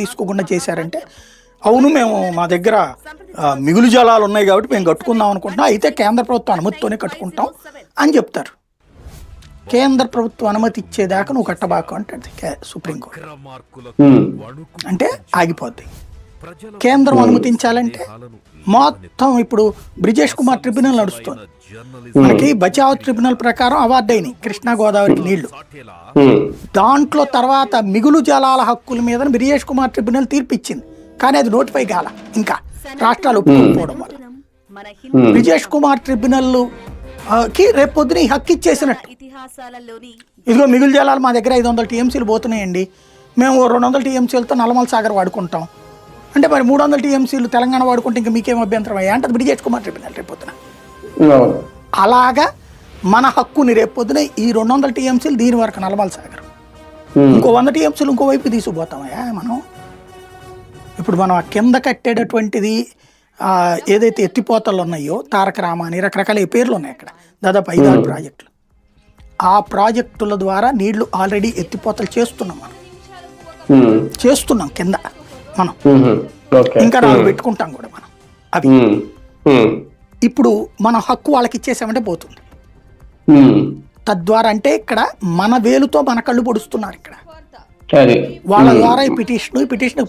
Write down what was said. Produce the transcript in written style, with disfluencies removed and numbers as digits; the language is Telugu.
తీసుకోకుండా చేశారంటే, అవును మేము మా దగ్గర మిగులు జలాలు ఉన్నాయి కాబట్టి మేము కట్టుకుందాం అనుకుంటున్నాం, అయితే కేంద్ర ప్రభుత్వం అనుమతితోనే కట్టుకుంటాం అని చెప్తారు. కేంద్ర ప్రభుత్వం అనుమతి ఇచ్చేదాకా నువ్వు కట్టబాకు అంటది సుప్రీంకోర్టు. అంటే ఆగిపోద్ది. కేంద్రం అనుమతించాలంటే మొత్తం ఇప్పుడు బ్రిజేష్ కుమార్ ట్రిబ్యునల్ నడుస్తుంది. మనకి బచావ్ ట్రిబ్యునల్ ప్రకారం అవార్డు అయినాయి కృష్ణా గోదావరికి నీళ్లు. దాంట్లో తర్వాత మిగులు జలాల హక్కుల మీద బ్రిజేష్ కుమార్ ట్రిబ్యునల్ తీర్పు ఇచ్చింది, కానీ అది నోటిఫై కాల, ఇంకా రాష్ట్రాలు ఒప్పుకోకపోవడం వల్ల. బ్రిజేష్ కుమార్ ట్రిబ్యునల్ కి రేపు పొద్దున ఈ హక్కు ఇచ్చేసినట్టు. ఇదిగో మిగులు జలాలు మా దగ్గర 500 TMCలు పోతున్నాయండి, మేము 200 TMCలతో నల్లమల సాగర్ వాడుకుంటాం అంటే మరి 300 TMCలు తెలంగాణ వాడుకుంటే ఇంకా మీకేం అభ్యంతరం అయ్యా అంటే బ్రిజేష్ కుమార్ ట్రిబ్యునల్ రేపు పొద్దున. అలాగా మన హక్కుని రేపు పొద్దున ఈ 200 TMCలు దీని వరకు నల్లమల సాగర్, ఇంకో 100 TMCలు ఇంకోవైపు తీసుకుపోతామయ్యా మనం. ఇప్పుడు మనం ఆ కింద కట్టేటటువంటిది ఏదైతే ఎత్తిపోతలు ఉన్నాయో తారక రామ అని రకరకాల పేర్లు ఉన్నాయి అక్కడ, దాదాపు 5-6 ప్రాజెక్టులు. ఆ ప్రాజెక్టుల ద్వారా నీళ్లు ఆల్రెడీ ఎత్తిపోతలు చేస్తున్నాం మనం, చేస్తున్నాం కింద మనం, ఇంకా 4 పెట్టుకుంటాం కూడా మనం. అవి ఇప్పుడు మన హక్కు వాళ్ళకి ఇచ్చేసామంటే పోతుంది. తద్వారా అంటే ఇక్కడ మన వేలుతో మన కళ్ళు పొడుస్తున్నారు ఇక్కడ వాళ్ళ ద్వారా ఈ పిటిషన్